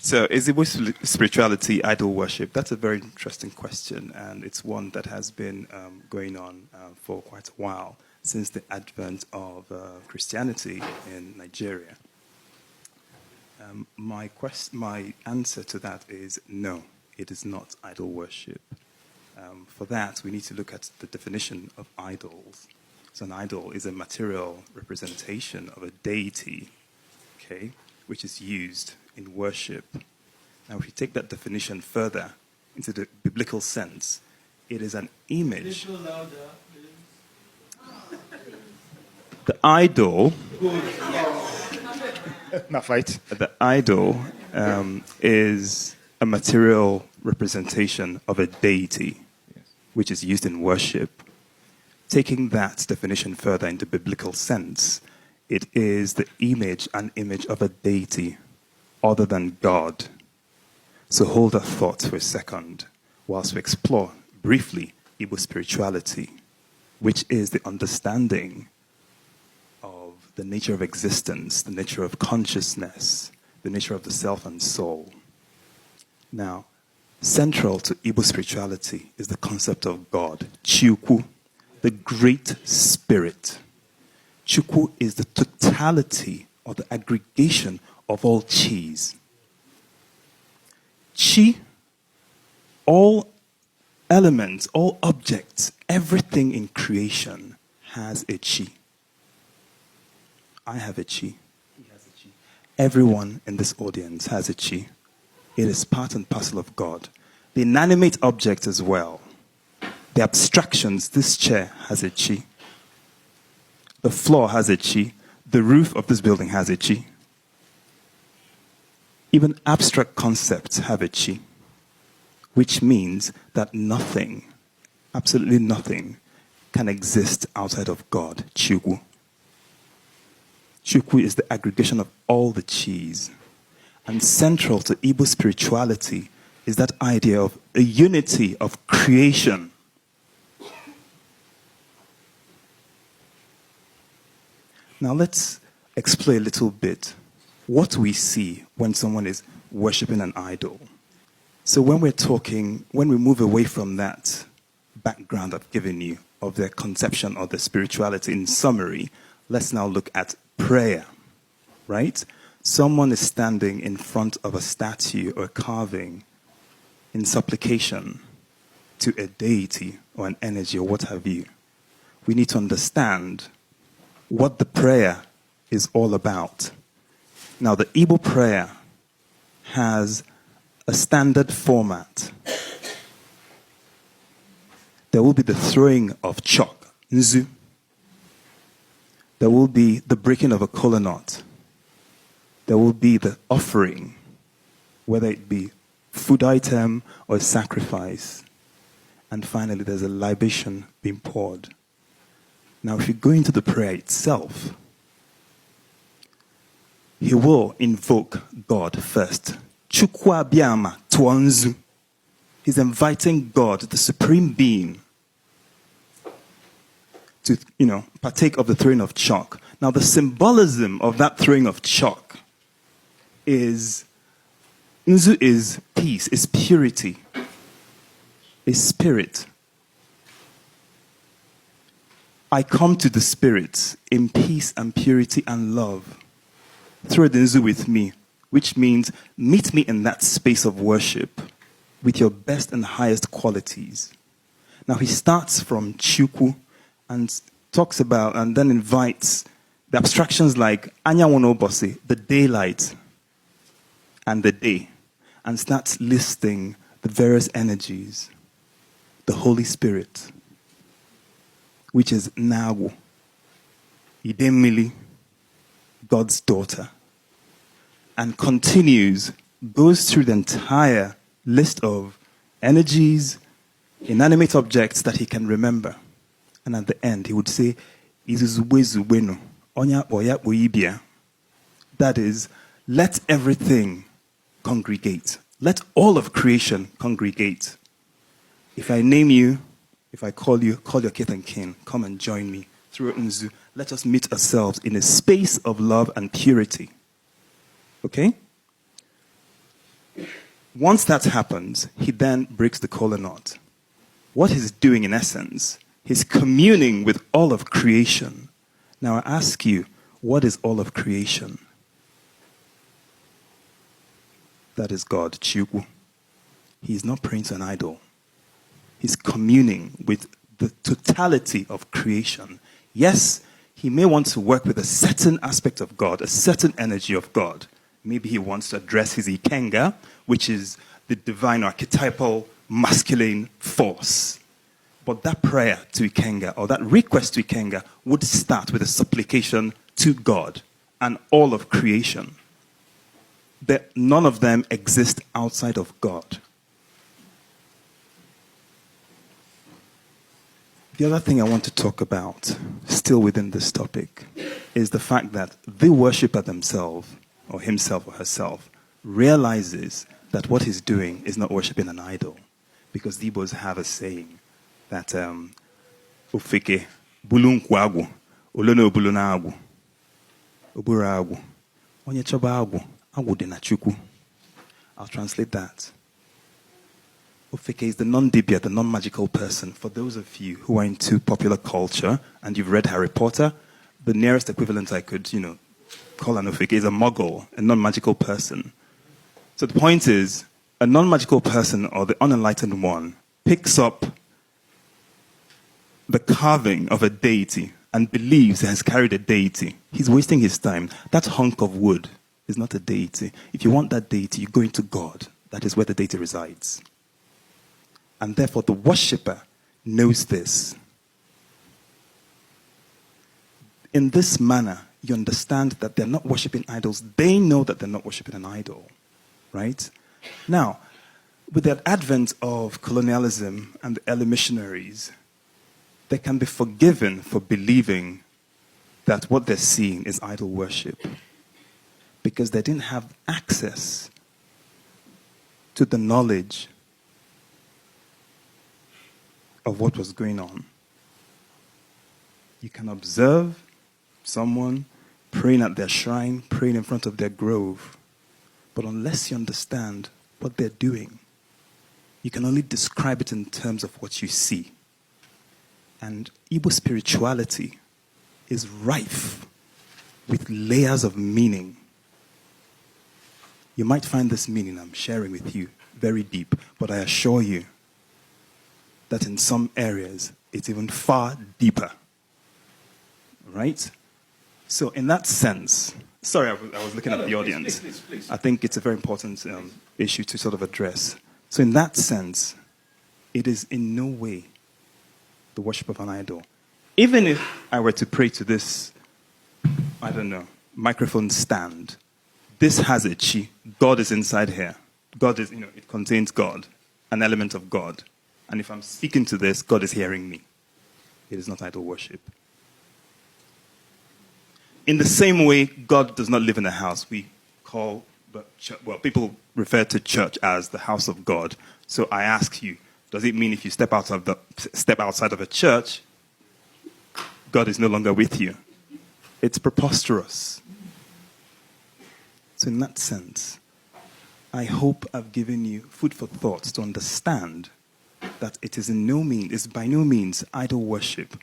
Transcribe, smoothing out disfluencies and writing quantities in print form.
So, is Igbo spirituality idol worship? That's a very interesting question, and it's one that has been going on for quite a while, since the advent of Christianity in Nigeria. My answer to that is no, it is not idol worship. For that, we need to look at the definition of idols. So an idol is a material representation of a deity, okay, which is used in worship. Now, if you take that definition further into the biblical sense, it is an image. The idol. Not fight. The idol is a material representation of a deity, which is used in worship. Taking that definition further into biblical sense, it is the image and image of a deity other than God. So hold that thought for a second whilst we explore briefly Igbo spirituality, which is the understanding of the nature of existence, the nature of consciousness, the nature of the self and soul. Now, central to Igbo spirituality is the concept of God, Chukwu, the Great Spirit. Chukwu is the totality or the aggregation of all chis. Chi, all elements, all objects, everything in creation has a chi. I have a chi. He has a chi. Everyone in this audience has a chi. It is part and parcel of God. The inanimate objects as well. The abstractions, this chair has a chi. The floor has a chi. The roof of this building has a chi. Even abstract concepts have a chi, which means that nothing, absolutely nothing, can exist outside of God, Chukwu. Chukwu is the aggregation of all the chis. And central to Igbo spirituality is that idea of a unity of creation. Now let's explore a little bit what we see when someone is worshiping an idol. So when we move away from that background I've given you of their conception of the spirituality, in summary, let's now look at prayer, right? Someone is standing in front of a statue or a carving in supplication to a deity or an energy or what have you. We need to understand what the prayer is all about. Now, the Igbo prayer has a standard format. There will be the throwing of chalk, nzu. There will be the breaking of a kola nut. There will be the offering, whether it be food item or a sacrifice. And finally, there's a libation being poured. Now, if you go into the prayer itself, he will invoke God first. Chukwu abịama tuonzu. He's inviting God, the supreme being, to, partake of the throwing of chalk. Now, the symbolism of that throwing of chalk is, nzu is peace, is purity, is spirit. I come to the Spirit in peace and purity and love. Throw the nzu with me, which means meet me in that space of worship with your best and highest qualities. Now he starts from Chukwu and talks about and then invites the abstractions like Anyanwu n'ụbọchị, the daylight and the day, and starts listing the various energies. The Holy Spirit, which is Nagu, Idemili, God's daughter, and continues, goes through the entire list of energies, inanimate objects that he can remember. And at the end, he would say, Izuzubezubeno, Onya Oya Oibia. That is, let everything congregate. Let all of creation congregate. If I name you, if I call you, call your kith and kin, come and join me through Nzu. Let us meet ourselves in a space of love and purity. Okay? Once that happens, he then breaks the kola knot. What he's doing in essence, he's communing with all of creation. Now I ask you, what is all of creation? That is God, Chukwu. He's not praying to an idol. He's communing with the totality of creation. Yes, he may want to work with a certain aspect of God, a certain energy of God. Maybe he wants to address his ikenga, which is the divine archetypal masculine force. But that prayer to ikenga, or that request to ikenga, would start with a supplication to God and all of creation. That none of them exist outside of God. The other thing I want to talk about, still within this topic, is the fact that the worshipper themselves, or himself or herself, realizes that what he's doing is not worshiping an idol. Because the Igbos have a saying that Ofeke bulunkwagu, olono bulunagu, oburagu, onye choba agu, agu de na chukwu. I'll translate that. Ofeke is the non-dibia, the non-magical person. For those of you who are into popular culture and you've read Harry Potter, the nearest equivalent I could, call an Ofeke is a muggle, a non-magical person. So the point is, a non-magical person or the unenlightened one picks up the carving of a deity and believes he has carried a deity. He's wasting his time. That hunk of wood is not a deity. If you want that deity, you go into God. That is where the deity resides. And therefore, the worshipper knows this. In this manner, you understand that they're not worshiping idols. They know that they're not worshiping an idol. Right? Now, with the advent of colonialism and the early missionaries, they can be forgiven for believing that what they're seeing is idol worship. Because they didn't have access to the knowledge of what was going on. You can observe someone praying at their shrine, praying in front of their grove. But unless you understand what they're doing, you can only describe it in terms of what you see. And Igbo spirituality is rife with layers of meaning. You might find this meaning I'm sharing with you very deep, but I assure you that in some areas, it's even far deeper. Right? So in that sense, sorry, I was looking at the audience. Please. I think it's a very important issue to sort of address. So in that sense, it is in no way the worship of an idol. Even if I were to pray to this, I don't know, microphone stand, this has a chi. God is inside here. God is, it contains God, an element of God. And if I'm speaking to this, God is hearing me. It is not idol worship. In the same way, God does not live in a house. We call the church, people refer to church as the house of God. So I ask you, does it mean if you step outside of a church, God is no longer with you? It's preposterous. So in that sense, I hope I've given you food for thought to understand that it is by no means idol worship.